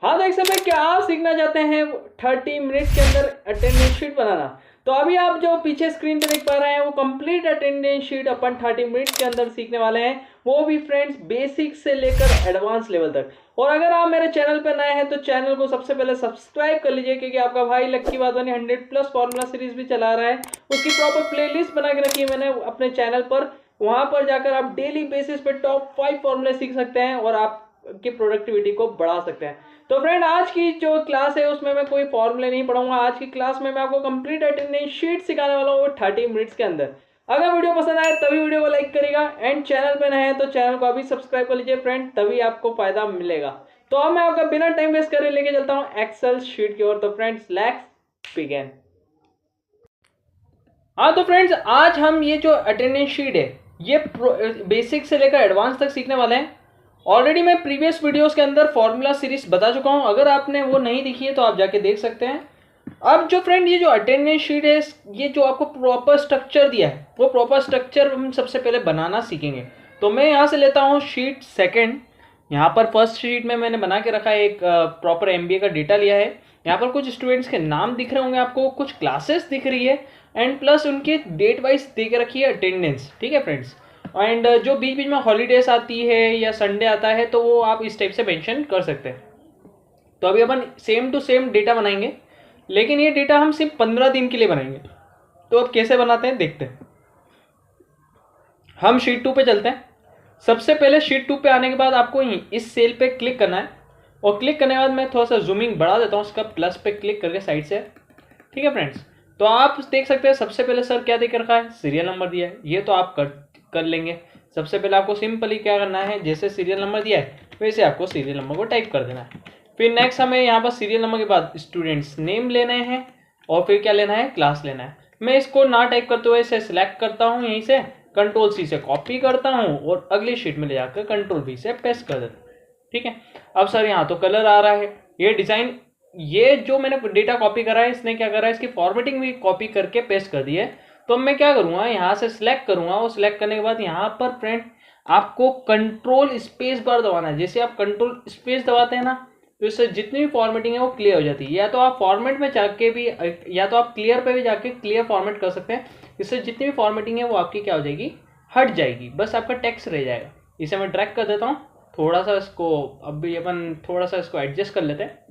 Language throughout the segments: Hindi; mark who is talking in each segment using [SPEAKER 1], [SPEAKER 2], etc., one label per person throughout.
[SPEAKER 1] हाँ देख सकते हैं, क्या आप सीखना चाहते हैं 30 मिनट के अंदर अटेंडेंस शीट बनाना। तो अभी आप जो पीछे स्क्रीन पे देख पा रहे हैं वो कंप्लीट अटेंडेंस शीट अपन 30 मिनट के अंदर सीखने वाले हैं, वो भी फ्रेंड्स बेसिक से लेकर एडवांस लेवल तक। और अगर आप मेरे चैनल पर नए हैं तो चैनल को सबसे पहले सब्सक्राइब कर लीजिए, क्योंकि आपका भाई लक्की वाधवानी 100+ फॉर्मूला सीरीज भी चला रहा है, उसकी प्रॉपर प्लेलिस्ट बना के रखी है मैंने अपने चैनल पर। वहां पर जाकर आप डेली बेसिस पे टॉप 5 फॉर्मूले सीख सकते हैं और आपकी प्रोडक्टिविटी को बढ़ा सकते हैं। तो फ्रेंड आज की जो क्लास है उसमें मैं कोई फॉर्मूले नहीं पढ़ाऊंगा, आज की क्लास में मैं आपको कंप्लीट अटेंडेंस शीट सिखाने वाला हूँ 30 मिनट्स के अंदर। अगर वीडियो पसंद आए तभी वीडियो को लाइक करेगा, एंड चैनल पे नए हैं तो चैनल को अभी सब्सक्राइब कर लीजिए फ्रेंड, तभी आपको फायदा मिलेगा। तो अब मैं आपका बिना टाइम वेस्ट करे लेके चलता हूँ एक्सेल शीट की ओर। तो फ्रेंड्स लेट्स बिगिन। हाँ तो फ्रेंड्स आज हम ये जो अटेंडेंस शीट है ये बेसिक से लेकर एडवांस तक सीखने वाले हैं। ऑलरेडी मैं प्रीवियस वीडियोस के अंदर फॉर्मूला सीरीज बता चुका हूं, अगर आपने वो नहीं देखी है तो आप जाके देख सकते हैं। अब जो फ्रेंड ये जो अटेंडेंस शीट है ये जो आपको प्रॉपर स्ट्रक्चर दिया है वो प्रॉपर स्ट्रक्चर हम सबसे पहले बनाना सीखेंगे। तो मैं यहाँ से लेता हूँ शीट सेकेंड। यहाँ पर फर्स्ट शीट में मैंने बना के रखा है, एक प्रॉपर MBA का डेटा लिया है। यहाँ पर कुछ स्टूडेंट्स के नाम दिख रहे होंगे आपको, कुछ क्लासेस दिख रही है, एंड प्लस उनकी डेट वाइज दे के रखी है अटेंडेंस। ठीक है फ्रेंड्स, एंड जो बीच बीच में हॉलीडेज आती है या संडे आता है तो वो आप इस टाइप से मेंशन कर सकते हैं। तो अभी अपन सेम टू सेम डेटा बनाएंगे, लेकिन ये डेटा हम सिर्फ 15 दिन के लिए बनाएंगे। तो अब कैसे बनाते हैं देखते हैं। हम शीट 2 पे चलते हैं। सबसे पहले शीट 2 पे आने के बाद आपको इस सेल पे क्लिक करना है, और क्लिक करने के बाद मैं थोड़ा सा जूमिंग बढ़ा देता हूँ उसका, प्लस पे क्लिक करके साइड से। ठीक है फ्रेंड्स, तो आप देख सकते हैं सबसे पहले सर क्या देकर रखा है, सीरियल नंबर दिया है। ये तो आप कर लेंगे। सबसे पहले आपको सिंपली क्या करना है, जैसे सीरियल नंबर दिया है वैसे आपको सीरियल नंबर को टाइप कर देना है। फिर नेक्स्ट हमें यहाँ पर सीरियल नंबर के बाद स्टूडेंट्स नेम लेने हैं, और फिर क्या लेना है, क्लास लेना है। मैं इसको ना टाइप करते हुए इसे सिलेक्ट करता हूँ, यहीं से Ctrl+C से कॉपी करता हूँ और अगली शीट में ले जाकर Ctrl+V से पेस्ट कर देता हूँ। ठीक है, अब सर यहाँ तो कलर आ रहा है, ये डिजाइन, ये जो मैंने डेटा कॉपी करा है इसने क्या करा है, इसकी फॉर्मेटिंग भी कॉपी करके पेस्ट कर दी है। तो अब मैं क्या करूंगा, यहाँ से सिलेक्ट करूंगा, और सिलेक्ट करने के बाद यहाँ पर फ्रेंड आपको Ctrl+Space दबाना है। जैसे आप Ctrl+Space दबाते हैं ना तो इससे जितनी भी फॉर्मेटिंग है वो क्लियर हो जाती है। या तो आप फॉर्मेट में जाके भी, या तो आप क्लियर पे भी जाके क्लियर फॉर्मेट कर सकते हैं। इससे जितनी भी फॉर्मेटिंग है वो आपकी क्या हो जाएगी, हट जाएगी, बस आपका टेक्स्ट रह जाएगा। इसे मैं ड्रैग कर देता हूँ थोड़ा सा इसको, अभी अपन थोड़ा सा इसको एडजस्ट कर लेते हैं।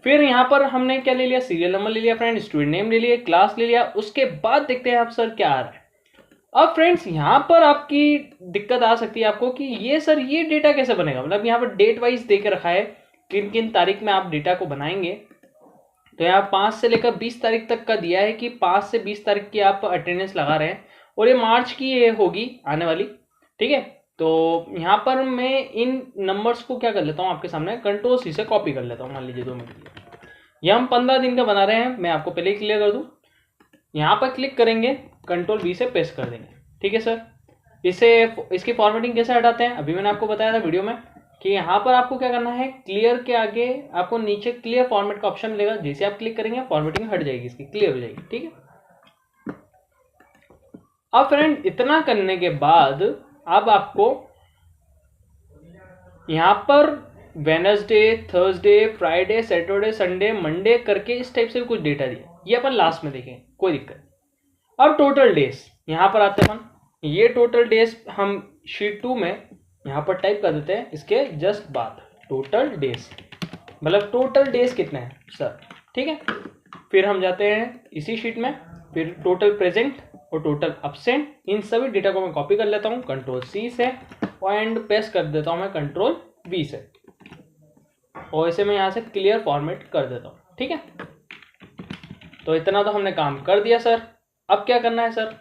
[SPEAKER 1] फिर यहाँ पर हमने क्या ले लिया, सीरियल नंबर ले लिया फ्रेंड, स्टूडेंट नेम ले लिया, क्लास ले लिया। उसके बाद देखते हैं आप सर क्या आ रहा है। अब फ्रेंड्स यहाँ पर आपकी दिक्कत आ सकती है आपको कि ये सर ये डेटा कैसे बनेगा, मतलब यहाँ पर डेट वाइज दे के रखा है किन किन तारीख में आप डेटा को बनाएंगे। तो यहाँ 5 से लेकर 20 तारीख तक का दिया है कि 5 से 20 तारीख की आप अटेंडेंस लगा रहे हैं, और ये मार्च की ये होगी आने वाली। ठीक है, तो यहाँ पर मैं इन नंबर्स को क्या कर लेता हूँ आपके सामने, Ctrl+C से कॉपी कर लेता हूँ। मान लीजिए 2 मिनट, ये हम 15 दिन का बना रहे हैं, मैं आपको पहले ही क्लियर कर दूँ। यहाँ पर क्लिक करेंगे, Ctrl+V से पेस्ट कर देंगे। ठीक है सर, इसकी फॉर्मेटिंग कैसे हटाते हैं, अभी मैंने आपको बताया था वीडियो में कि यहाँ पर आपको क्या करना है, क्लियर के आगे आपको नीचे क्लियर फॉर्मेट का ऑप्शन मिलेगा, जैसे आप क्लिक करेंगे फॉर्मेटिंग हट जाएगी, इसकी क्लियर हो जाएगी। ठीक है, अब फ्रेंड इतना करने के बाद अब आपको यहाँ पर Wednesday, Thursday, Friday, Saturday, Sunday, Monday करके इस टाइप से कुछ डेटा दिया, ये अपन लास्ट में देखेंगे, कोई दिक्कत नहीं। अब टोटल डेज यहाँ पर आते हैं अपन, ये टोटल डेज हम शीट 2 में यहाँ पर टाइप कर देते हैं, इसके जस्ट बाद टोटल डेज, मतलब टोटल डेज कितने हैं सर। ठीक है, फिर हम जाते हैं इसी शीट में, फिर टोटल प्रेजेंट और टोटल अब्सेंट, इन सभी डेटा को मैं कॉपी कर लेता हूँ Ctrl+C से, एंड पेस्ट कर देता हूँ मैं Ctrl+V से, और इसे मैं यहाँ से क्लियर फॉर्मेट कर देता हूँ। ठीक है, तो इतना तो हमने काम कर दिया सर। अब क्या करना है सर,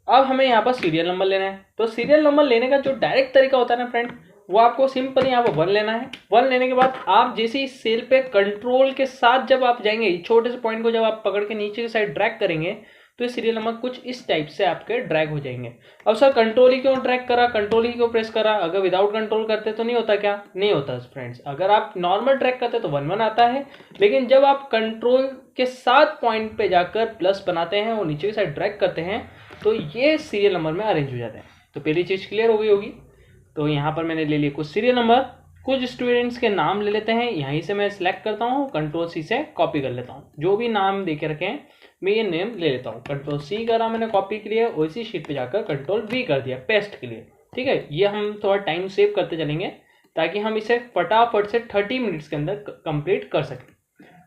[SPEAKER 1] अब हमें यहाँ पर सीरियल नंबर लेना है। तो सीरियल नंबर लेने का जो डायरेक्ट तरीका होता है ना फ्रेंड, वो आपको सिंपल यहाँ पर 1 लेना है। 1 लेने के बाद आप जैसे ही सेल पे कंट्रोल के साथ जब आप जाएंगे, छोटे से पॉइंट को जब आप पकड़ के नीचे की साइड ड्रैग करेंगे तो ये सीरियल नंबर कुछ इस टाइप से आपके ड्रैग हो जाएंगे। अब सर कंट्रोल ही क्यों ड्रैग करा, कंट्रोल ही क्यों प्रेस करा, अगर विदाउट कंट्रोल करते तो नहीं होता क्या, नहीं होता फ्रेंड्स। अगर आप नॉर्मल ड्रैग करते तो 1 1 आता है, लेकिन जब आप कंट्रोल के साथ पॉइंट पे जाकर प्लस बनाते हैं और नीचे की साइड ड्रैग करते हैं तो ये सीरियल नंबर में अरेंज हो जाते हैं। तो पहली चीज क्लियर हो गई होगी। तो यहाँ पर मैंने ले लिए कुछ सीरियल नंबर, कुछ स्टूडेंट्स के नाम ले लेते हैं, यहीं से मैं सिलेक्ट करता हूँ, कंट्रोल सी से कॉपी कर लेता हूँ। जो भी नाम दे के रखे हैं मैं ये नेम ले लेता हूँ, कंट्रोल सी करा मैंने कॉपी के लिए, उसी शीट पे जाकर कंट्रोल वी कर दिया पेस्ट के लिए। ठीक है, ये हम थोड़ा टाइम सेव करते चलेंगे ताकि हम इसे फटाफट से 30 मिनट्स के अंदर कंप्लीट कर सकें।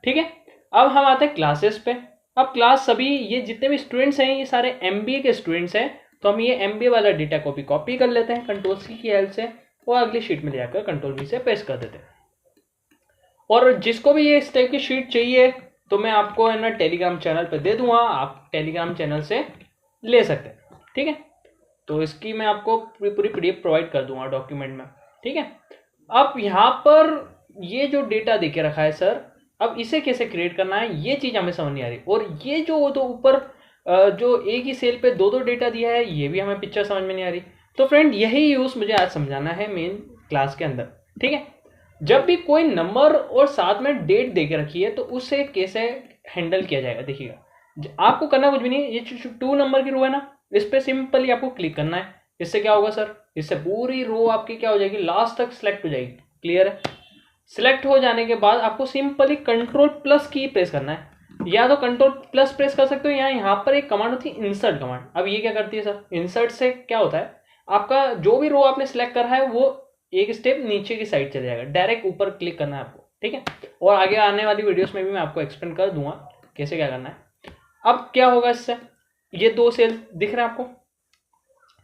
[SPEAKER 1] ठीक है, अब हम आते हैं क्लासेस पे। अब क्लास सभी ये जितने भी स्टूडेंट्स हैं ये सारे एमबीए के स्टूडेंट्स हैं, तो हम ये एमबीए वाला डेटा को भी कॉपी कर लेते हैं कंट्रोल सी की हेल्प से और अगली शीट में ले जाकर कंट्रोल वी से पेस्ट कर देते हैं। और जिसको भी ये इस टाइप की शीट चाहिए तो मैं आपको है ना टेलीग्राम चैनल पे दे दूंगा, आप टेलीग्राम चैनल से ले सकते हैं। ठीक है, तो इसकी मैं आपको पूरी पीडीएफ प्रोवाइड कर दूंगा डॉक्यूमेंट में। ठीक है, अब यहाँ पर ये जो डेटा दे के रखा है सर, अब इसे कैसे क्रिएट करना है ये चीज़ हमें समझ नहीं आ रही। और ये जो दो ऊपर जो एक ही सेल पे दो दो डेटा दिया है ये भी हमें पिक्चर समझ में नहीं आ रही। तो फ्रेंड यही यूज़ मुझे आज समझाना है मेन क्लास के अंदर। ठीक है, जब भी कोई नंबर और साथ में डेट दे के रखी है तो उसे कैसे हैंडल किया जाएगा। देखिएगा, आपको करना कुछ भी नहीं, ये 2 नंबर की रो है ना, इस पर सिंपली आपको क्लिक करना है। इससे क्या होगा सर, इससे पूरी रो आपकी क्या हो जाएगी, लास्ट तक सिलेक्ट हो जाएगी। क्लियर है, सिलेक्ट हो जाने के बाद आपको सिंपली कंट्रोल प्लस की प्रेस करना है, या तो कंट्रोल प्लस प्रेस कर सकते हो, या यहाँ पर एक कमांड होती है इंसर्ट कमांड। अब ये क्या करती है सर, इंसर्ट से क्या होता है, आपका जो भी रो आपने सिलेक्ट करा है वो एक स्टेप नीचे की साइड चले जाएगा, डायरेक्ट ऊपर क्लिक करना है आपको। ठीक है, और आगे आने वाली वीडियोस में भी मैं आपको एक्सप्लेन कर दूंगा कैसे क्या करना है। अब क्या होगा इससे, ये 2 सेल दिख रहे हैं आपको,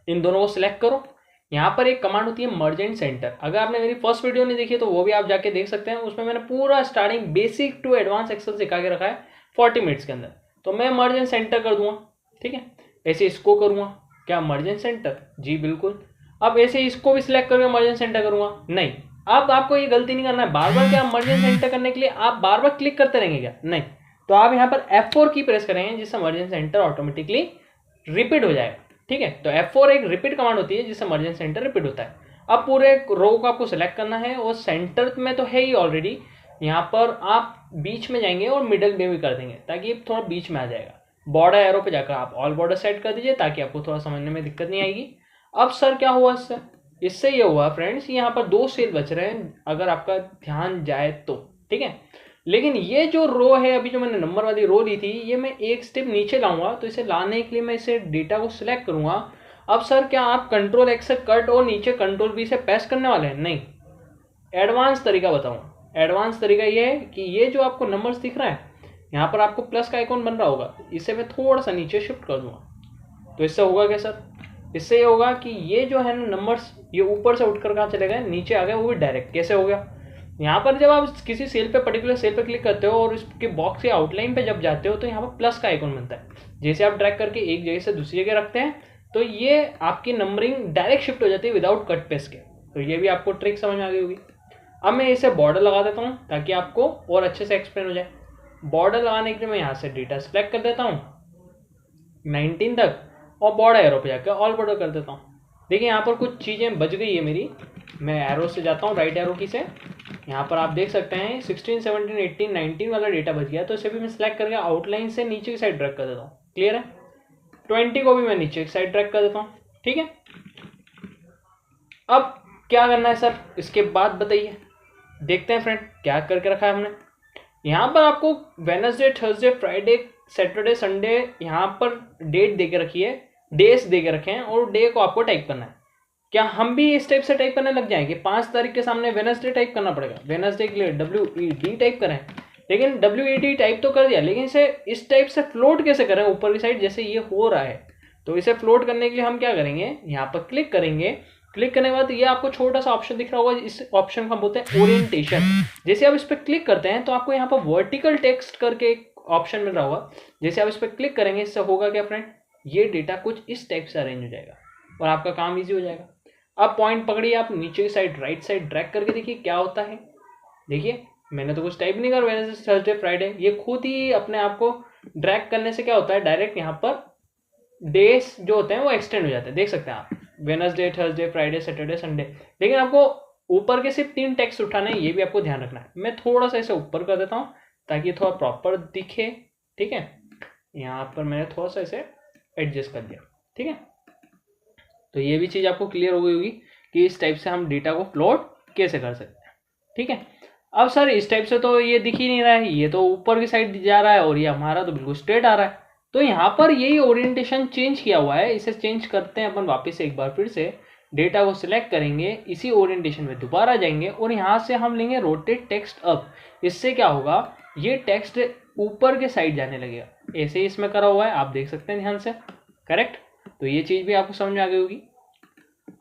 [SPEAKER 1] इन दोनों को सिलेक्ट करो। यहाँ पर एक कमांड होती है मर्ज एंड सेंटर। अगर आपने मेरी फर्स्ट वीडियो नहीं देखी तो वो भी आप जाके देख सकते हैं, उसमें मैंने पूरा starting basic to advance Excel सिखा के रखा है 40 मिनट्स के अंदर। तो मैं मर्ज एंड सेंटर कर दूंगा। ठीक है, ऐसे इसको करूंगा, क्या मर्ज एंड सेंटर, जी बिल्कुल। अब ऐसे इसको भी सिलेक्ट करके मर्ज एंड सेंटर करूंगा, नहीं। अब आपको ये गलती नहीं करना है, बार बार क्या मर्ज एंड सेंटर करने के लिए आप बार बार क्लिक करते रहेंगे क्या, नहीं। तो आप यहाँ पर F4 की प्रेस करेंगे जिससे मर्ज एंड सेंटर ऑटोमेटिकली रिपीट हो जाएगा। ठीक है, तो F4 एक रिपीट कमांड होती है जिससे मर्ज एंड सेंटर रिपीट होता है। अब पूरे रो को आपको सेलेक्ट करना है और सेंटर में तो है ही ऑलरेडी, यहाँ पर आप बीच में जाएंगे और मिडल में भी कर देंगे ताकि थोड़ा बीच में आ जाएगा। बॉर्डर एरो पे जाकर आप ऑल बॉर्डर सेट कर दीजिए ताकि आपको थोड़ा समझने में दिक्कत नहीं आएगी। अब सर क्या हुआ इससे, इससे ये हुआ फ्रेंड्स, यहाँ पर 2 सेल बच रहे हैं अगर आपका ध्यान जाए तो। ठीक है, लेकिन ये जो रो है अभी जो मैंने नंबर वाली रो ली थी, ये मैं एक स्टेप नीचे लाऊंगा। तो इसे लाने के लिए मैं इसे डेटा को सिलेक्ट करूंगा। अब सर क्या आप कंट्रोल एक्स से कट और नीचे कंट्रोल वी से पेस्ट करने वाले हैं, नहीं। एडवांस तरीका बताऊँ, एडवांस तरीका ये है कि ये जो आपको नंबर्स दिख रहा है यहाँ पर आपको प्लस का आइकॉन बन रहा होगा, इसे मैं थोड़ा सा नीचे शिफ्ट कर दूंगा। तो इससे होगा क्या सर, इससे ये होगा कि ये जो है ना नंबर्स ये ऊपर से उठकर कहाँ चले गए, नीचे आ गए, वो भी डायरेक्ट। कैसे हो गया, यहाँ पर जब आप किसी सेल पे पर्टिकुलर सेल पे क्लिक करते हो और इसके बॉक्स के आउटलाइन पे जब जाते हो तो यहाँ पर प्लस का आइकॉन बनता है। जैसे आप ड्रैग करके एक जगह से दूसरी जगह रखते हैं तो ये आपकी नंबरिंग डायरेक्ट शिफ्ट हो जाती है विदाउट कट पेस्ट के। तो ये भी आपको ट्रिक समझ में आ गई होगी। अब मैं इसे बॉर्डर लगा देता हूँ ताकि आपको और अच्छे से एक्सप्लेन हो जाए। बॉर्डर लगाने के लिए मैं यहाँ से डेटा सेलेक्ट कर देता हूँ 19 तक और बॉर्डर एरो पे जाकर ऑल बॉर्डर कर देता हूँ। देखिए यहाँ पर कुछ चीज़ें बच गई है मेरी, मैं एरो से जाता हूँ राइट एरो की से, यहाँ पर आप देख सकते हैं 16, 17, 18, 19 वाला डेटा बच गया। तो इसे भी मैं सिलेक्ट करके आउटलाइन से नीचे की साइड ड्रैग कर देता हूँ। क्लियर है, 20 को भी मैं नीचे की साइड ड्रैग कर देता हूँ। ठीक है, अब क्या करना है सर इसके बाद बताइए, देखते हैं फ्रेंड क्या करके रखा है हमने। यहाँ पर आपको Wednesday, Thursday, Friday, Saturday, Sunday यहाँ पर डेट दे के रखी है, डेज दे के रखे हैं और डे को आपको टाइप करना है। क्या हम भी इस टाइप से टाइप करने लग जाएंगे, 5 तारीख के सामने वेडनेसडे टाइप करना पड़ेगा, वेडनेसडे के लिए WED टाइप करें। लेकिन WED टाइप तो कर दिया, लेकिन इसे इस टाइप से फ्लोट कैसे करें ऊपर की साइड जैसे ये हो रहा है। तो इसे फ्लोट करने के लिए हम क्या करेंगे, यहाँ पर क्लिक करेंगे। क्लिक करने के बाद ये आपको छोटा सा ऑप्शन दिख रहा होगा, इस ऑप्शन को हम बोलते हैं ओरिएंटेशन। जैसे आप इस पर क्लिक करते हैं तो आपको यहाँ पर वर्टिकल टेक्स्ट करके एक ऑप्शन मिल रहा होगा। जैसे आप इस पर क्लिक करेंगे इससे होगा क्या फ्रेंड, ये डेटा कुछ इस टाइप से अरेंज हो जाएगा और आपका काम ईजी हो जाएगा। अब पॉइंट पकड़िए आप नीचे की साइड राइट साइड ड्रैग करके देखिए क्या होता है। देखिए मैंने तो कुछ टाइप नहीं कर, वेडनेसडे, थर्सडे, फ्राइडे, ये खुद ही अपने आप को ड्रैग करने से क्या होता है, डायरेक्ट यहाँ पर डेज जो होते हैं वो एक्सटेंड हो जाते हैं। देख सकते हैं आप Wednesday, Thursday, Friday, Saturday, Sunday. लेकिन आपको ऊपर के सिर्फ 3 टेक्स्ट उठाने हैं, ये भी आपको ध्यान रखना है। मैं थोड़ा सा इसे ऊपर कर देता हूँ ताकि थोड़ा प्रॉपर दिखे। ठीक है, यहाँ पर मैंने थोड़ा सा इसे एडजस्ट कर दिया। ठीक है, तो ये भी चीज़ आपको क्लियर हो गई होगी कि इस टाइप से हम डेटा को फ्लोट कैसे कर सकते हैं। ठीक है। अब सर इस टाइप से तो ये दिख ही नहीं रहा है, ये तो ऊपर की साइड जा रहा है और ये हमारा तो बिल्कुल स्ट्रेट आ रहा है। तो यहाँ पर यही ओरिएंटेशन चेंज किया हुआ है, इसे चेंज करते हैं अपन वापस से एक बार फिर से। डेटा को सिलेक्ट करेंगे, इसी ओरिएंटेशन में दोबारा जाएंगे और यहाँ से हम लेंगे रोटेट टेक्स्ट अप। इससे क्या होगा, ये टेक्स्ट ऊपर के साइड जाने लगेगा। ऐसे ही इसमें करा हुआ है, आप देख सकते हैं ध्यान से, करेक्ट। तो ये चीज़ भी आपको समझ में आ गई होगी।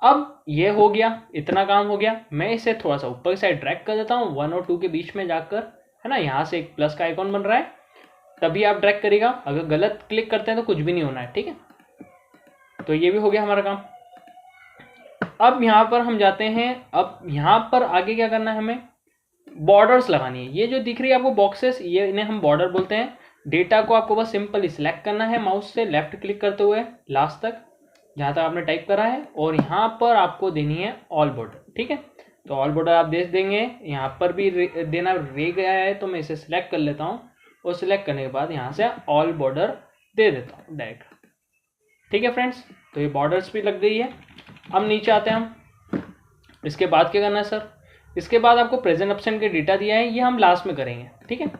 [SPEAKER 1] अब ये हो गया, इतना काम हो गया। मैं इसे थोड़ा सा ऊपर की साइड ड्रैग कर देता हूँ 1 और 2 के बीच में जाकर, है ना। यहाँ से एक प्लस का आइकॉन बन रहा है, तभी आप ड्रैग करिएगा। अगर गलत क्लिक करते हैं तो कुछ भी नहीं होना है, ठीक है। तो ये भी हो गया हमारा काम। अब यहाँ पर हम जाते हैं। अब यहाँ पर आगे क्या करना है, हमें बॉर्डर्स लगानी है। ये जो दिख रही है आपको बॉक्सेस, ये इन्हें हम बॉर्डर बोलते हैं। डेटा को आपको बस सिंपली सिलेक्ट करना है माउस से, लेफ्ट क्लिक करते हुए लास्ट तक जहाँ तक आपने टाइप करा है, और यहाँ पर आपको देनी है ऑल बॉर्डर, ठीक है। तो ऑल बॉर्डर आप दे देंगे, यहाँ पर भी देना रह गया है, तो मैं इसे सिलेक्ट कर लेता हूँ और सिलेक्ट करने के बाद यहाँ से ऑल बॉर्डर दे देता हूँ डायरेक्ट, ठीक है फ्रेंड्स। तो ये बॉर्डर्स भी लग गई है। अब नीचे आते हैं हम। इसके बाद क्या करना है सर, इसके बाद आपको प्रेजेंट ऑप्शन के डेटा दिया है, ये हम लास्ट में करेंगे, ठीक है।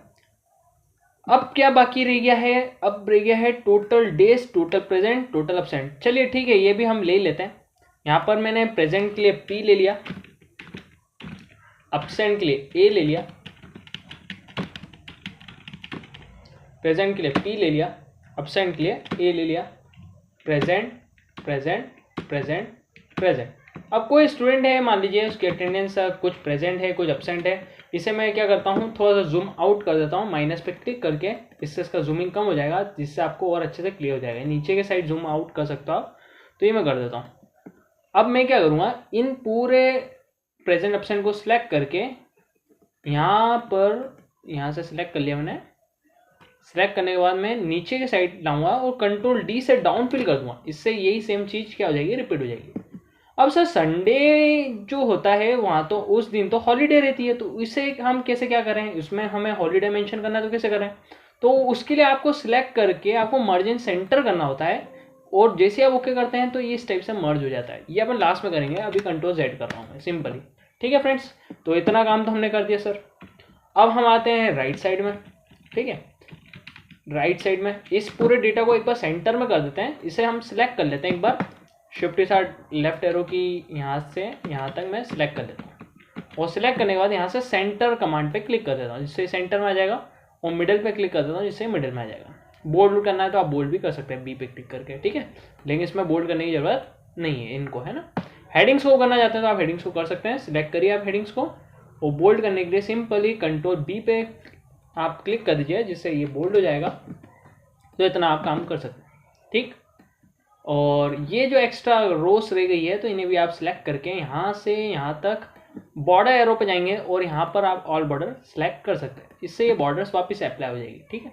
[SPEAKER 1] अब क्या बाकी रह गया है, अब रह गया है total days, total present, total absent. चलिए ठीक है, ये भी हम ले लेते हैं। यहाँ पर मैंने प्रेजेंट के लिए P ले लिया, अब्सेंट के लिए A ले लिया, प्रेजेंट के लिए P ले लिया, अब्सेंट के लिए A ले लिया, प्रेजेंट प्रेजेंट प्रेजेंट प्रेजेंट। अब कोई स्टूडेंट है, मान लीजिए उसकी अटेंडेंस कुछ प्रेजेंट है कुछ अब्सेंट है, इसे मैं क्या करता हूँ थोड़ा सा जूम आउट कर देता हूँ, माइनस पे क्लिक करके, इससे इसका जूमिंग कम हो जाएगा, जिससे आपको और अच्छे से क्लियर हो जाएगा। नीचे के साइड जूम आउट कर सकते हो आप, तो ये मैं कर देता हूँ। अब मैं क्या करूँगा, इन पूरे प्रेजेंट ऑप्शन को सिलेक्ट करके यहाँ पर, यहाँ से सिलेक्ट कर लिया मैंने। सिलेक्ट करने के बाद मैं नीचे के साइड लाऊंगा और कंट्रोल D से डाउन फिल कर दूंगा, इससे यही सेम चीज़ क्या हो जाएगी, रिपीट हो जाएगी। अब सर संडे जो होता है वहाँ तो उस दिन तो हॉलीडे रहती है, तो इसे हम कैसे क्या करें, इसमें हमें हॉलीडे मेंशन करना है तो कैसे करें। तो उसके लिए आपको सिलेक्ट करके आपको मर्ज इन सेंटर करना होता है, और जैसे आप ओके करते हैं तो ये इस टाइप से मर्ज हो जाता है। ये अपन लास्ट में करेंगे, अभी कंट्रोल Z कर रहा हूँ मैं सिंपली, ठीक है फ्रेंड्स। तो इतना काम तो हमने कर दिया सर। अब हम आते हैं राइट साइड में, ठीक है। राइट साइड में इस पूरे डेटा को एक बार सेंटर में कर देते हैं। इसे हम सिलेक्ट कर लेते हैं एक बार, शिफ्ट के साथ लेफ्ट एरो की यहाँ से यहाँ तक मैं सिलेक्ट कर लेता हूँ, और सिलेक्ट करने के बाद यहाँ से सेंटर कमांड पे क्लिक कर देता हूँ, जिससे सेंटर में आ जाएगा, और मिडिल पे क्लिक कर देता हूँ, जिससे मिडिल में आ जाएगा। बोल्ड करना है तो आप बोल्ड भी कर सकते हैं B पे क्लिक करके, ठीक है। लेकिन इसमें बोल्ड करने की जरूरत नहीं है इनको, है ना। हेडिंग्स को करना चाहते हैं तो आप हेडिंग्स को कर सकते हैं, सिलेक्ट करिए आप हेडिंग्स को, और बोल्ड करने के लिए सिंपली कंट्रोल B पे आप क्लिक कर दीजिए, जिससे ये बोल्ड हो जाएगा। तो इतना आप काम कर सकते हैं, ठीक। और ये जो एक्स्ट्रा रोस रह गई है तो इन्हें भी आप सिलेक्ट करके यहाँ से यहाँ तक बॉर्डर एरो पे जाएंगे, और यहाँ पर आप ऑल बॉर्डर सिलेक्ट कर सकते हैं, इससे ये बॉर्डर्स वापस अप्लाई हो जाएगी, ठीक है।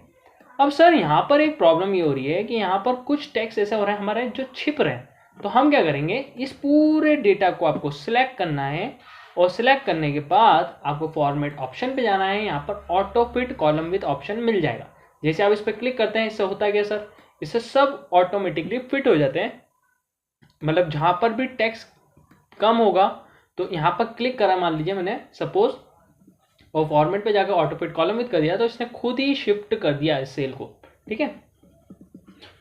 [SPEAKER 1] अब सर यहाँ पर एक प्रॉब्लम ये हो रही है कि यहाँ पर कुछ टेक्स्ट ऐसे हो रहे हैं हमारे जो छिप रहे हैं। तो हम क्या करेंगे, इस पूरे डेटा को आपको सिलेक्ट करना है, और सिलेक्ट करने के बाद आपको फॉर्मेट ऑप्शन पे जाना है। यहाँ पर auto fit column with option मिल जाएगा। जैसे आप इस पर क्लिक करते हैं, इससे होता है क्या सर, इससे सब ऑटोमेटिकली फिट हो जाते हैं। मतलब जहाँ पर भी टेक्स्ट कम होगा तो यहाँ पर क्लिक करा, मान लीजिए मैंने सपोज, और फॉर्मेट पे जाकर ऑटो फिट कॉलम विद कर दिया, तो इसने खुद ही शिफ्ट कर दिया इस सेल को, ठीक है।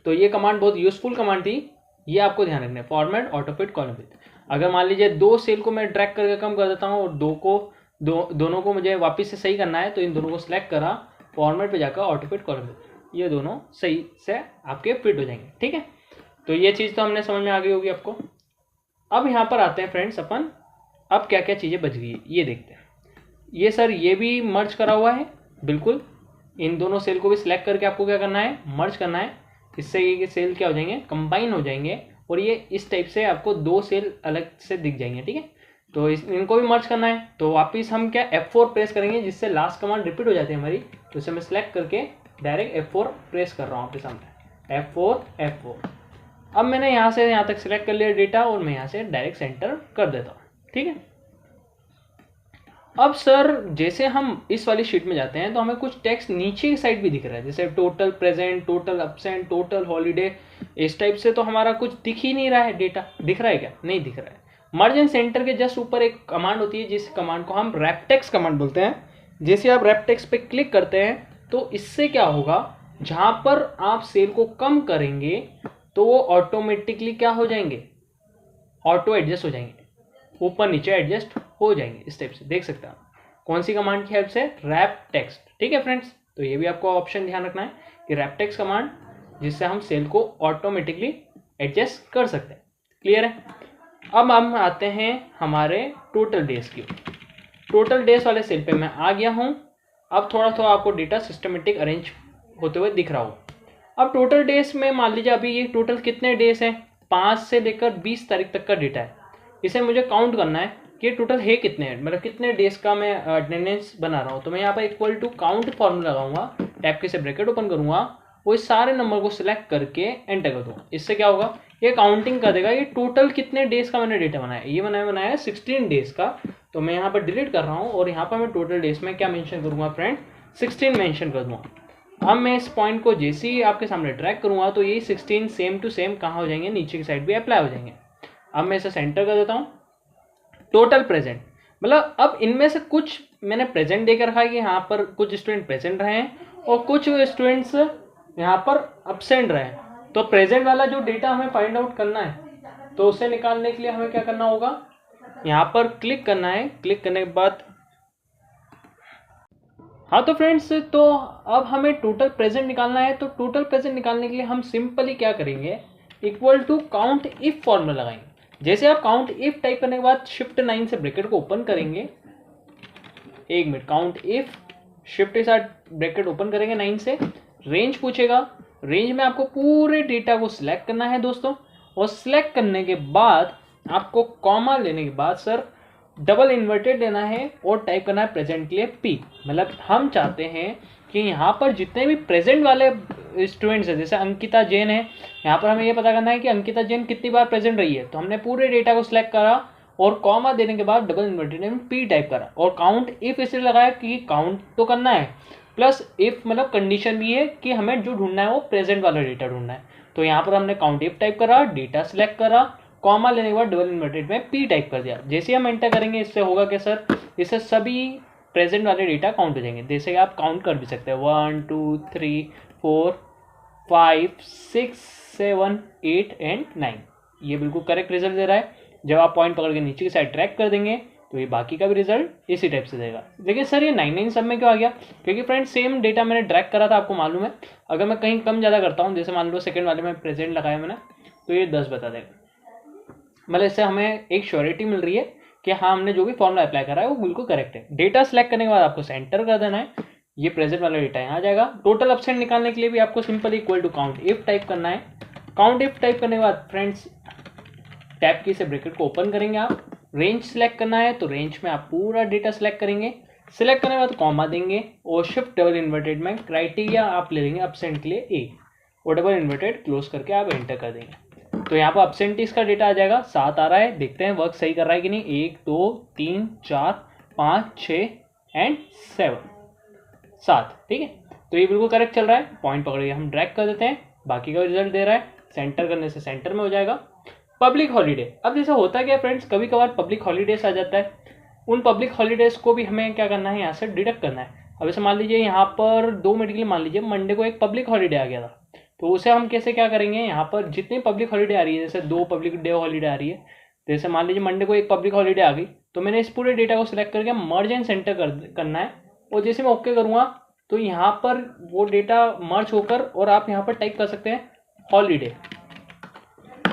[SPEAKER 1] तो ये कमांड बहुत यूजफुल कमांड थी, ये आपको ध्यान रखना है, format auto fit column with. अगर मान लीजिए 2 सेल को मैं ड्रैग करके कम कर देता हूँ और दोनों को मुझे वापस से सही करना है, तो इन दोनों को सिलेक्ट करा, फॉर्मेट पे जाकर ऑटो फिट कॉलम विद, ये दोनों सही से आपके फिट हो जाएंगे, ठीक है। तो ये चीज़ तो हमने समझ में आ गई होगी आपको। अब यहाँ पर आते हैं फ्रेंड्स अपन, अब क्या क्या चीज़ें बच गई है ये देखते हैं। ये सर ये भी मर्ज करा हुआ है, बिल्कुल। इन दोनों सेल को भी सिलेक्ट करके आपको क्या करना है, मर्ज करना है। इससे ये सेल क्या हो जाएंगे, कंबाइन हो जाएंगे, और ये इस टाइप से आपको 2 सेल अलग से दिख जाएंगे, ठीक है। तो इनको भी मर्ज करना है, तो वापिस हम क्या F4 प्रेस करेंगे, जिससे लास्ट कमांड रिपीट हो जाती है हमारी। तो इसे मैं सिलेक्ट करके डायरेक्ट F4 प्रेस कर रहा हूँ आपके सामने, F4। अब मैंने यहाँ से यहाँ तक सिलेक्ट कर लिया डेटा, और मैं यहाँ से डायरेक्ट सेंटर कर देता हूँ, ठीक है। अब सर जैसे हम इस वाली शीट में जाते हैं तो हमें कुछ टेक्स्ट नीचे की साइड भी दिख रहा है, जैसे total present, total absent, total holiday, इस टाइप से तो हमारा कुछ दिख ही नहीं रहा है। डेटा दिख रहा है क्या, नहीं दिख रहा है। मर्ज एंड सेंटर के जस्ट ऊपर एक कमांड होती है जिस कमांड को हम रैपटेक्स कमांड बोलते हैं। जैसे आप रैपटेक्स पे क्लिक करते हैं तो इससे क्या होगा, जहां पर आप सेल को कम करेंगे तो वो ऑटोमेटिकली क्या हो जाएंगे, ऑटो एडजस्ट हो जाएंगे, ऊपर नीचे एडजस्ट हो जाएंगे। इस टाइप से देख सकते हैं आप कौन सी कमांड की हेल्प से, रैप टेक्स्ट। ठीक है फ्रेंड्स, तो ये भी आपको ऑप्शन ध्यान रखना है कि रैप टेक्स्ट कमांड जिससे हम सेल को ऑटोमेटिकली एडजस्ट कर सकते हैं। क्लियर है। अब हम आते हैं हमारे टोटल डेज की। टोटल डेज वाले सेल पे मैं आ गया हूं। अब थोड़ा थोड़ा आपको डेटा सिस्टमेटिक अरेंज होते हुए दिख रहा होगा। अब टोटल डेज में मान लीजिए अभी ये टोटल कितने डेज हैं, 5 से लेकर 20 तारीख तक का डेटा है। इसे मुझे काउंट करना है कि टोटल है कितने हैं, मतलब कितने डेज का मैं अटेंडेंस बना रहा हूँ। तो मैं यहाँ पर इक्वल टू काउंट फॉर्मूला लगाऊंगा, टैब के से ब्रैकेट ओपन करूंगा, वो इस सारे नंबर को सिलेक्ट करके एंटर कर दूंगा। इससे क्या होगा, ये काउंटिंग कर देगा ये टोटल कितने डेज का मैंने डेटा बनाया। ये बनाया है 16 डेज का। तो मैं यहाँ पर डिलीट कर रहा हूँ और यहाँ पर मैं टोटल डेज में क्या मेंशन करूँगा फ्रेंड, 16 मेंशन कर दूँगा। अब मैं इस पॉइंट को जैसे ही आपके सामने ड्रैग करूँगा तो ये 16 सेम टू सेम कहाँ हो जाएंगे, नीचे की साइड भी अप्लाई हो जाएंगे। अब मैं इसे सेंटर कर देता हूँ। टोटल प्रेजेंट मतलब अब इनमें से कुछ मैंने प्रेजेंट देकर रखा है कि यहाँ पर कुछ स्टूडेंट प्रेजेंट रहे हैं और कुछ स्टूडेंट्स यहाँ पर अब्सेंट रहे हैं। तो प्रेजेंट वाला जो डेटा हमें फाइंड आउट करना है तो उसे निकालने के लिए हमें क्या करना होगा, यहाँ पर क्लिक करना है। क्लिक करने के बाद हाँ तो फ्रेंड्स, तो अब हमें टोटल प्रेजेंट निकालना है। तो टोटल प्रेजेंट निकालने के लिए हम सिंपली क्या करेंगे, equal to count if formula लगाएंगे। जैसे आप काउंट इफ टाइप करने के बाद शिफ्ट 9 से ब्रैकेट को ओपन करेंगे, एक मिनट, काउंट इफ शिफ्ट के साथ ब्रैकेट ओपन करेंगे 9 से, रेंज पूछेगा। रेंज में आपको पूरे डेटा को सिलेक्ट करना है दोस्तों, और सिलेक्ट करने के बाद आपको कॉमा लेने के बाद सर डबल इन्वर्टेड लेना है और टाइप करना है प्रेजेंट के लिए पी। मतलब हम चाहते हैं कि यहाँ पर जितने भी प्रेजेंट वाले स्टूडेंट्स हैं, जैसे अंकिता जैन है, यहाँ पर हमें ये पता करना है कि अंकिता जैन कितनी बार प्रेजेंट रही है। तो हमने पूरे डेटा को सिलेक्ट करा और कॉमा देने के बाद डबल इन्वर्टेड में पी टाइप करा और काउंट इफ इसलिए लगाया कि काउंट तो करना है, प्लस इफ मतलब कंडीशन भी है कि हमें जो ढूंढना है वो प्रेजेंट वाला डेटा ढूंढना है। तो यहाँ पर हमने काउंट इफ टाइप करा, डेटा सिलेक्ट करा, कॉमा लेने के बाद डबल इन्वर्टेड में पी टाइप कर दिया। जैसे ही हम एंटर करेंगे इससे होगा कि सर इससे सभी प्रेजेंट वाले डेटा काउंट हो जाएंगे। जैसे आप काउंट कर भी सकते हैं 1 2 3 4 5 6 7 8 एंड 9। ये बिल्कुल करेक्ट रिजल्ट दे रहा है। जब आप पॉइंट पकड़ के नीचे की साइड ट्रैक कर देंगे तो ये बाकी का भी रिजल्ट इसी टाइप से देगा। देखिए सर ये 9 सब में क्यों आ गया, क्योंकि फ्रेंड सेम डेटा मैंने ड्रैग करा था, आपको मालूम है। अगर मैं कहीं कम ज़्यादा करता हूँ, जैसे मान लो सेकंड वाले में प्रेजेंट लगाया मैंने, तो ये 10 बता देगा। मतलब इससे हमें एक श्योरिटी मिल रही है कि हाँ हमने जो भी फॉर्मूला अप्लाई करा है वो बिल्कुल करेक्ट है। डेटा सेलेक्ट करने के बाद आपको सेंटर कर देना है, ये प्रेजेंट वाला डेटा यहाँ आ जाएगा। टोटल एब्सेंट निकालने के लिए भी आपको simple equal to count if type करना है। काउंट इफ टाइप करने के बाद फ्रेंड्स टैब की से ब्रैकेट को ओपन करेंगे आप, रेंज सेलेक्ट करना है तो रेंज में आप पूरा डेटा सेलेक्ट करेंगे। सिलेक्ट करने के बाद कॉमा देंगे और शिफ्ट डबल इन्वर्टेड में क्राइटेरिया आप ले लेंगे एब्सेंट के लिए ए और डबल इन्वर्टेड क्लोज करके आप एंटर कर देंगे। तो यहाँ पर एब्सेंटीज का डेटा आ जाएगा, 7 आ रहा है। देखते हैं वर्क सही कर रहा है कि नहीं। 1 2 3 4 5 6 एंड 7। ठीक है, तो ये बिल्कुल करेक्ट चल रहा है। पॉइंट पकड़िए हम ड्रैग कर देते हैं, बाकी का रिजल्ट दे रहा है। सेंटर करने से सेंटर में हो जाएगा। पब्लिक हॉलीडे, अब जैसे होता है क्या फ्रेंड्स, कभी कभार पब्लिक हॉलीडेज आ जाता है। उन पब्लिक हॉलीडेज को भी हमें क्या करना है, यहाँ से डिडक्ट करना है। अब जैसे मान लीजिए यहाँ पर 2 मिनट के लिए मान लीजिए मंडे को एक पब्लिक हॉलीडे आ गया था, तो उसे हम कैसे क्या करेंगे, यहाँ पर जितनी पब्लिक हॉलीडे आ रही है, जैसे 2 पब्लिक डे हॉलीडे आ रही है, जैसे मान लीजिए मंडे को एक पब्लिक हॉलीडे आ गई, तो मैंने इस पूरे डेटा को सिलेक्ट करके मर्ज एंड सेंटर करना है। और जैसे मैं ओके करूँगा तो यहाँ पर वो डेटा मर्ज होकर और आप यहाँ पर टाइप कर सकते हैं हॉलीडे।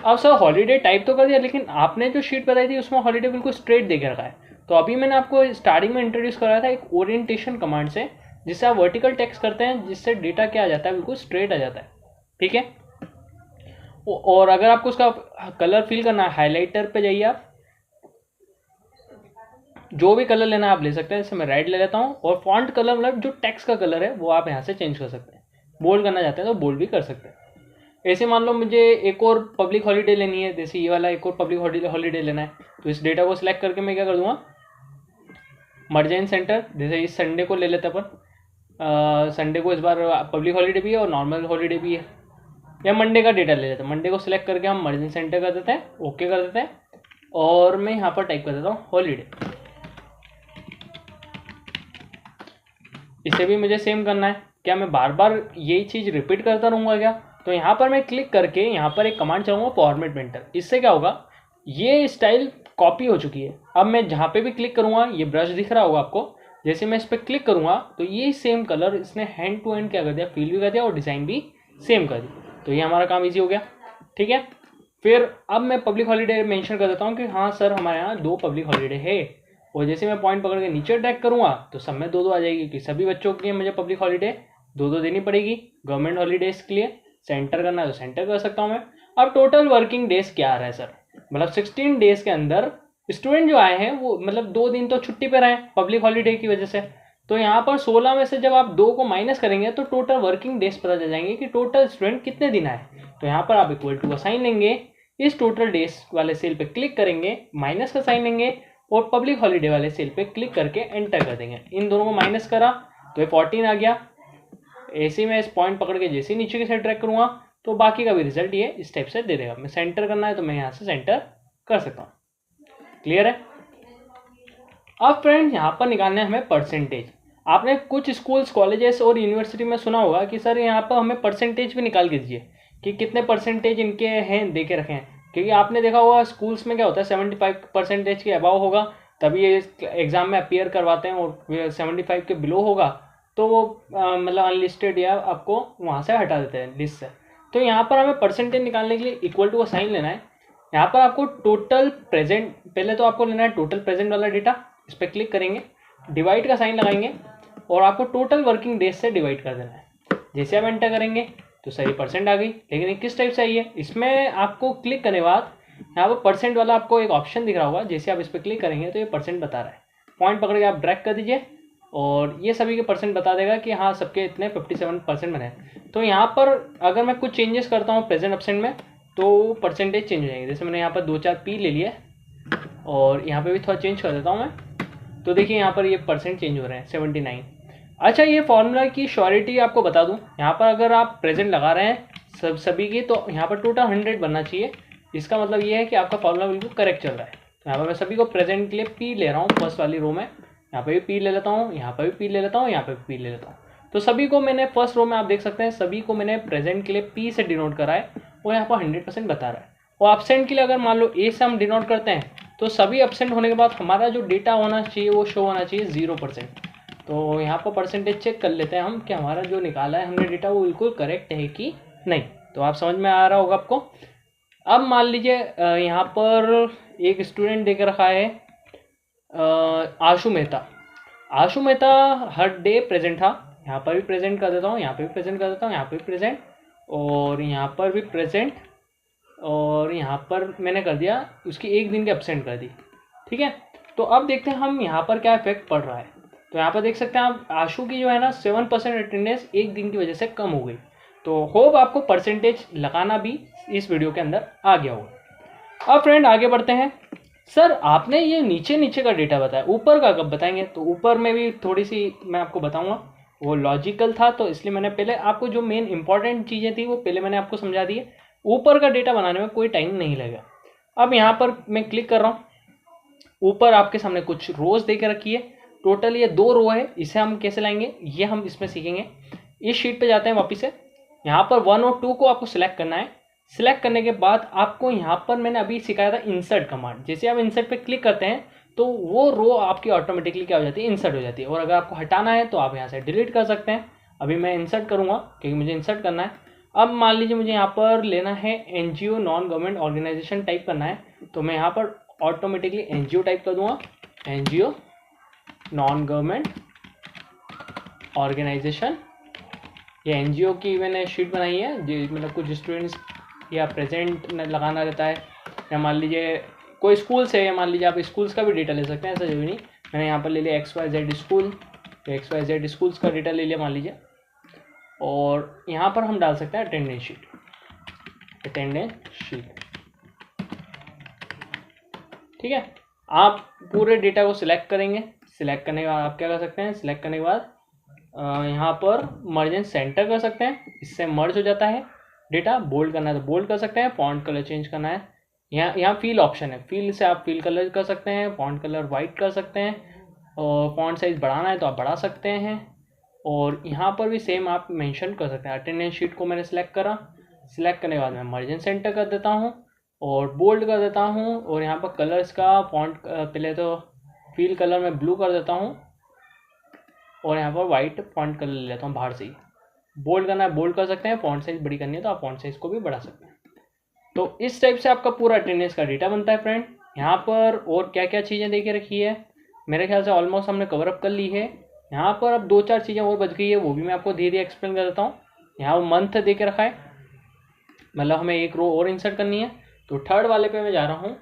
[SPEAKER 1] अब सर हॉलीडे टाइप तो कर दिया, लेकिन आपने जो शीट बताई थी उसमें हॉलीडे बिल्कुल स्ट्रेट दे के रखा है। तो अभी मैंने आपको स्टार्टिंग में इंट्रोड्यूस कराया था एक ओरिएंटेशन कमांड से, जिससे आप वर्टिकल टेक्स्ट करते हैं, जिससे डेटा क्या आ जाता है, बिल्कुल स्ट्रेट आ जाता है। ठीक है, और अगर आपको उसका कलर फिल करना है, हाईलाइटर पे जाइए, आप जो भी कलर लेना है आप ले सकते हैं। जैसे मैं रेड ले लेता हूँ, और फॉन्ट कलर मतलब जो टेक्स्ट का कलर है वो आप यहाँ से चेंज कर सकते हैं। बोल्ड करना चाहते हैं तो बोल्ड भी कर सकते हैं। ऐसे मान लो मुझे एक और पब्लिक हॉलीडे लेनी है, जैसे ये वाला एक और पब्लिक हॉलीडे लेना है, तो इस डेटा को सिलेक्ट करके मैं क्या कर दूंगा, मर्ज एंड सेंटर। जैसे इस संडे को ले लेते हैं अपन, संडे को इस बार पब्लिक हॉलीडे भी है और नॉर्मल हॉलीडे भी है। या मंडे का डेटा ले लेते हैं, मंडे को सिलेक्ट करके हम मर्ज एंड सेंटर कर देते हैं, ओके कर देते हैं। और मैं यहाँ पर टाइप कर देता हूँ हॉलीडे। इसे भी मुझे सेम करना है। क्या मैं बार बार यही चीज़ रिपीट करता रहूँगा क्या? तो यहाँ पर मैं क्लिक करके यहाँ पर एक कमांड चलाऊंगा फॉर्मेट पेंटर। इससे क्या होगा, ये स्टाइल कॉपी हो चुकी है। अब मैं जहाँ पे भी क्लिक करूँगा, ये ब्रश दिख रहा होगा आपको, जैसे मैं इस पर क्लिक करूँगा तो ये सेम कलर इसने हैंड टू हैंड क्या कर दिया, फिल भी कर दिया और डिज़ाइन भी सेम कर दी। तो ये हमारा काम ईजी हो गया। ठीक है, फिर अब मैं पब्लिक हॉलीडे मेंशन कर देता हूँ कि हाँ सर हमारे यहाँ 2 पब्लिक हॉलीडे है। और जैसे मैं पॉइंट पकड़ के नीचे ड्रैग करूँगा तो सब में 2-2 आ जाएगी कि सभी बच्चों के लिए मुझे पब्लिक हॉलीडे 2-2 देनी पड़ेगी। गवर्नमेंट हॉलीडेज के लिए सेंटर करना है तो सेंटर कर सकता हूँ मैं। अब टोटल वर्किंग डेज क्या आ रहा है सर, मतलब 16 डेज के अंदर स्टूडेंट जो आए हैं वो मतलब 2 दिन तो छुट्टी पे रहे पब्लिक हॉलीडे की वजह से। तो यहाँ पर 16 में से जब आप 2 को माइनस करेंगे तो टोटल वर्किंग डेज पता चल जाएंगे कि टोटल स्टूडेंट कितने दिन आए। तो यहाँ पर आप इक्वल टू का साइन लेंगे, इस टोटल डेज वाले सेल पे क्लिक करेंगे, माइनस का साइन लेंगे और पब्लिक हॉलीडे वाले सेल पे क्लिक करके एंटर कर देंगे। इन दोनों को माइनस करा तो ये 14 आ गया। ऐसे में इस पॉइंट पकड़ के जैसे नीचे की साइड ट्रैक करूँगा तो बाकी का भी रिजल्ट ये इस टाइप से दे देगा। मैं सेंटर करना है तो मैं यहाँ से सेंटर कर सकता हूँ। क्लियर है? अब फ्रेंड यहाँ पर निकालना है हमें परसेंटेज। आपने कुछ स्कूल्स कॉलेजेस और यूनिवर्सिटी में सुना होगा कि सर यहाँ पर हमें परसेंटेज भी निकाल के दीजिए कि कितने परसेंटेज इनके हैं दे के रखे हैं। क्योंकि आपने देखा होगा स्कूल्स में क्या होता है 75% के अबाव होगा तभी ये एग्ज़ाम में अपीयर करवाते हैं और 75 के बिलो होगा तो वो मतलब अनलिस्टेड या आपको वहाँ से हटा देते हैं लिस्ट से। तो यहाँ पर हमें परसेंटेज निकालने के लिए इक्वल टू का साइन लेना है। यहाँ पर आपको टोटल प्रेजेंट, पहले तो आपको लेना है टोटल प्रेजेंट वाला डेटा, इस पर क्लिक करेंगे, डिवाइड का साइन लगाएंगे और आपको टोटल वर्किंग डेज से डिवाइड कर देना है। जैसे आप एंटर करेंगे तो सही परसेंट आ गई। लेकिन ये किस टाइप से आई है, इसमें आपको क्लिक करने के बाद यहाँ पर परसेंट वाला आपको एक ऑप्शन दिख रहा होगा, जैसे आप इस पर क्लिक करेंगे तो ये परसेंट बता रहा है। पॉइंट पकड़ के आप ड्रैग कर दीजिए और ये सभी के परसेंट बता देगा कि हाँ सबके इतने 57% बने। तो यहाँ पर अगर मैं कुछ चेंजेस करता हूँ प्रेजेंट एब्सेंट में तो परसेंटेज चेंज हो जाएंगे। जैसे मैंने यहाँ पर 2-4 पी ले लिया और यहाँ पे भी थोड़ा चेंज कर देता हूँ मैं, तो देखिए यहाँ पर ये परसेंट चेंज हो रहे हैं 79। अच्छा, ये फॉर्मूला की श्योरिटी आपको बता दूँ, यहाँ पर अगर आप प्रेजेंट लगा रहे हैं सभी की तो यहाँ पर टोटल 100 बनना चाहिए। इसका मतलब ये है कि आपका फॉर्मूला बिल्कुल करेक्ट चल रहा है। तो यहाँ पर मैं सभी को प्रेजेंट के लिए पी ले रहा हूँ फर्स्ट वाली रो में, यहाँ पर भी पी ले लेता हूँ, यहाँ पर भी पी ले लेता हूँ, यहाँ पर भी पी ले लेता हूँ। तो सभी को मैंने फर्स्ट रो में आप देख सकते हैं सभी को मैंने प्रेजेंट के लिए पी से डिनोट करा है और यहाँ पर 100% बता रहा है। और एब्सेंट के लिए अगर मान लो ए से हम डिनोट करते हैं तो सभी एब्सेंट होने के बाद हमारा जो डेटा होना चाहिए वो शो होना चाहिए 0%। तो यहाँ पर परसेंटेज चेक कर लेते हैं हम कि हमारा जो निकाला है हमने डेटा वो बिल्कुल करेक्ट है कि नहीं। तो आप समझ में आ रहा होगा आपको। अब मान लीजिए यहाँ पर एक स्टूडेंट देकर रखा है आशु मेहता। आशु मेहता हर डे प्रेजेंट था, यहाँ पर भी प्रेजेंट कर देता हूँ, यहाँ पर भी प्रेजेंट कर देता हूँ, यहाँ पर भी प्रेजेंट और यहाँ पर भी प्रेजेंट और यहाँ पर मैंने कर दिया उसकी एक दिन की एब्सेंट कर दी। ठीक है, तो अब देखते हैं हम यहाँ पर क्या इफेक्ट पड़ रहा है। तो यहाँ पर देख सकते हैं आप आशु की जो है ना 7% अटेंडेंस एक दिन की वजह से कम हो गई। तो होप आपको परसेंटेज लगाना भी इस वीडियो के अंदर आ गया होगा। अब फ्रेंड आगे बढ़ते हैं। सर आपने ये नीचे नीचे का डेटा बताया, ऊपर का कब बताएंगे? तो ऊपर में भी थोड़ी सी मैं आपको बताऊंगा, वो लॉजिकल था तो इसलिए मैंने पहले आपको जो मेन इंपॉर्टेंट चीज़ें थी वो पहले मैंने आपको समझा दी है। ऊपर का डेटा बनाने में कोई टाइम नहीं लगेगा। अब यहाँ पर मैं क्लिक कर रहा हूँ, ऊपर आपके सामने कुछ रोज दे के रखी है। टोटल ये 2 रो है, इसे हम कैसे लाएंगे ये हम इसमें सीखेंगे। इस शीट पे जाते हैं वापस से, यहाँ पर 1 और 2 को आपको सिलेक्ट करना है। सिलेक्ट करने के बाद आपको यहाँ पर मैंने अभी सिखाया था इंसर्ट कमांड, जैसे आप इंसर्ट पे क्लिक करते हैं तो वो रो आपकी ऑटोमेटिकली क्या हो जाती है, इंसर्ट हो जाती है। और अगर आपको हटाना है तो आप यहाँ से डिलीट कर सकते हैं। अभी मैं इंसर्ट करूँगा क्योंकि मुझे इंसर्ट करना है। अब मान लीजिए मुझे यहाँ पर लेना है NGO non government organisation type करना है, तो मैं यहाँ पर ऑटोमेटिकली NGO टाइप कर दूंगा, NGO नॉन गवर्नमेंट ऑर्गेनाइजेशन। ये NGO की मैंने शीट बनाई है, जो मतलब कुछ स्टूडेंट्स या प्रेजेंट लगाना रहता है, या मान लीजिए कोई स्कूल से, या मान लीजिए आप स्कूल्स का भी डेटा ले सकते हैं, ऐसा जरूरी नहीं। मैंने यहाँ पर ले लिया XYZ स्कूल, XYZ स्कूल्स का डेटा ले लिया मान लीजिए, और यहाँ पर हम डाल सकते हैं अटेंडेंस शीट, अटेंडेंस शीट। ठीक है, आप पूरे डेटा को सिलेक्ट करेंगे। सिलेक्ट करने के बाद आप क्या कर सकते हैं, सिलेक्ट करने के बाद यहाँ पर मर्ज एंड सेंटर कर सकते हैं, इससे मर्ज हो जाता है डेटा। बोल्ड करना है तो बोल्ड कर सकते हैं, फॉन्ट कलर चेंज करना है यहाँ फील ऑप्शन है, फील से आप फील कलर कर सकते हैं, फॉन्ट कलर वाइट कर सकते हैं, और फॉन्ट साइज बढ़ाना है तो आप बढ़ा सकते हैं। और यहाँ पर भी सेम आप मेंशन कर सकते हैं। अटेंडेंस शीट को मैंने सेलेक्ट करा, सेलेक्ट करने के बाद मैं मार्जिन सेंटर कर देता हूँ और बोल्ड कर देता हूँ। और यहाँ पर कलर्स का फॉन्ट पहले तो फील कलर में ब्लू कर देता हूँ और यहाँ पर वाइट फॉन्ट कलर ले लेता हूँ बाहर से ही। बोल्ड करना है बोल्ड कर सकते हैं, फॉन्ट साइज बड़ी करनी है तो आप फॉन्ट साइज को भी बढ़ा सकते हैं। तो इस टाइप से आपका पूरा अटेंडेंस का डेटा बनता है फ्रेंड। यहाँ पर और क्या क्या चीज़ें दे के रखी है, मेरे ख्याल से ऑलमोस्ट हमने कवर अप कर ली है। यहाँ पर अब 2-4 चीज़ें और बच गई है, वो भी मैं आपको धीरे धीरे एक्सप्लेन कर देता हूँ। यहाँ वो मंथ दे के रखा है, मतलब हमें एक रो और इंसर्ट करनी है, तो थर्ड वाले पे मैं जा रहा हूँ।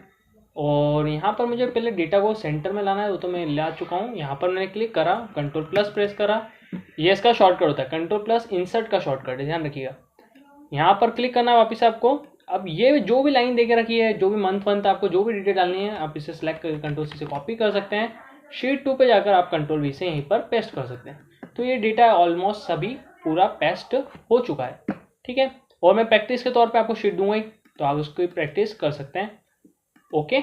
[SPEAKER 1] और यहाँ पर मुझे पहले डेटा को सेंटर में लाना है, वो तो मैं ला चुका हूँ। यहाँ पर मैंने क्लिक करा, कंट्रोल प्लस प्रेस करा, ये इसका शॉर्टकट होता है, कंट्रोल प्लस इंसर्ट का शॉर्टकट है, ध्यान रखिएगा। यहाँ पर क्लिक करना है वापस आपको। अब ये जो भी लाइन देके रखी है, जो भी मंथ आपको जो भी डिटेल डालनी है, आप इसे सेलेक्ट करके कंट्रोल सी से कॉपी कर सकते हैं। शीट 2 पे जाकर आप कंट्रोल वी से यहीं पर पेस्ट कर सकते हैं। तो ये डेटा ऑलमोस्ट सभी पूरा पेस्ट हो चुका है, ठीक है। और मैं प्रैक्टिस के तौर पे आपको शीट दूंगा ही, तो आप उसकी प्रैक्टिस कर सकते हैं। ओके,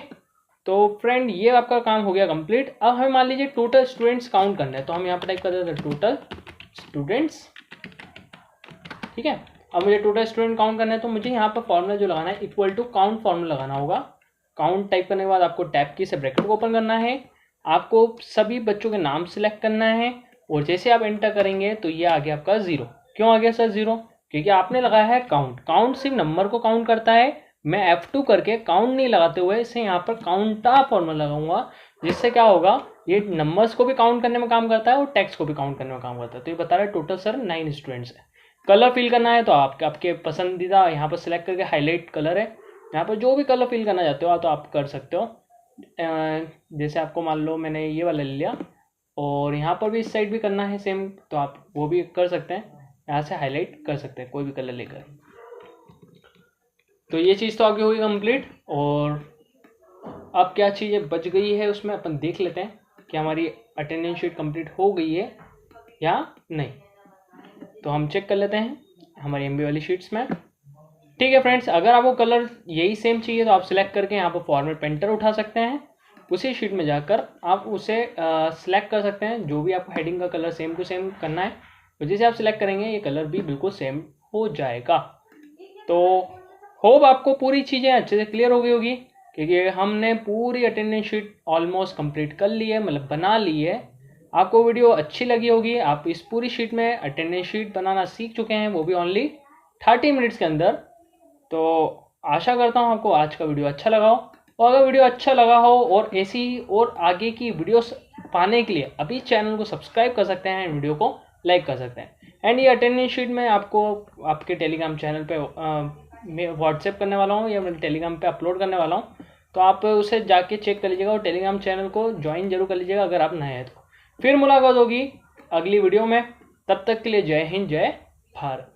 [SPEAKER 1] तो फ्रेंड ये आपका काम हो गया कंप्लीट। अब हमें मान लीजिए टोटल स्टूडेंट्स काउंट करना है, तो हम यहाँ पर टाइप कर देते हैं टोटल स्टूडेंट्स, ठीक है। अब मुझे टोटल स्टूडेंट काउंट करना है, तो मुझे यहाँ पर फॉर्मूला जो लगाना है इक्वल टू काउंट फॉर्मूला लगाना होगा। काउंट टाइप करने के बाद आपको टैब की से ब्रैकेट को ओपन करना है, आपको सभी बच्चों के नाम सिलेक्ट करना है, और जैसे आप एंटर करेंगे तो ये आ गया आपका 0। क्यों आ गया सर 0? क्योंकि आपने लगाया है काउंट। काउंट सिर्फ नंबर को काउंट करता है। मैं F2 करके काउंट नहीं लगाते हुए इसे यहाँ पर काउंटा फॉर्मूला लगाऊंगा, जिससे क्या होगा, ये नंबर्स को भी काउंट करने में काम करता है और टेक्स्ट को भी काउंट करने में काम करता है। तो ये बता रहा है टोटल सर 9 स्टूडेंट्स है। कलर फिल करना है तो आपके पसंदीदा यहाँ पर सिलेक्ट करके हाईलाइट कलर है, यहाँ पर जो भी कलर फिल करना चाहते हो तो आप कर सकते हो। जैसे आपको मान लो मैंने ये वाला ले लिया, और यहाँ पर भी इस साइड भी करना है सेम, तो आप वो भी कर सकते हैं, यहाँ से हाईलाइट कर सकते हैं कोई भी कलर लेकर। तो ये चीज़ तो आपकी होगी कंप्लीट। और अब क्या चीज़ें बच गई है उसमें अपन देख लेते हैं कि हमारी अटेंडेंस शीट कंप्लीट हो गई है या नहीं। तो हम चेक कर लेते हैं हमारी एमबी वाली शीट्स में। ठीक है फ्रेंड्स, अगर आपको कलर यही सेम चाहिए तो आप सिलेक्ट करके यहाँ पर फॉर्मेट पेंटर उठा सकते हैं, उसी शीट में जाकर आप उसे सिलेक्ट कर सकते हैं। जो भी आपको हेडिंग का कलर सेम टू सेम करना है, तो जैसे आप सिलेक्ट करेंगे ये कलर भी बिल्कुल सेम हो जाएगा। तो होप आपको पूरी चीज़ें अच्छे से क्लियर हो गई होगी, क्योंकि हमने पूरी अटेंडेंस शीट ऑलमोस्ट कंप्लीट कर ली है, मतलब बना ली है। आपको वीडियो अच्छी लगी होगी, आप इस पूरी शीट में अटेंडेंस शीट बनाना सीख चुके हैं, वो भी ओनली 30 मिनट्स के अंदर। तो आशा करता हूँ आपको आज का वीडियो अच्छा लगा हो, और अगर वीडियो अच्छा लगा हो और ऐसी और आगे की वीडियोस पाने के लिए अभी चैनल को सब्सक्राइब कर सकते हैं, वीडियो को लाइक कर सकते हैं। एंड ये अटेंडेंस शीट में आपको आपके टेलीग्राम चैनल पे मैं व्हाट्सएप करने वाला हूँ या मैं टेलीग्राम पे अपलोड करने वाला हूँ, तो आप उसे जाके चेक कर लीजिएगा और टेलीग्राम चैनल को ज्वाइन जरूर कर लीजिएगा अगर आप नए हैं तो। फिर मुलाकात होगी अगली वीडियो में, तब तक के लिए जय हिंद जय भारत।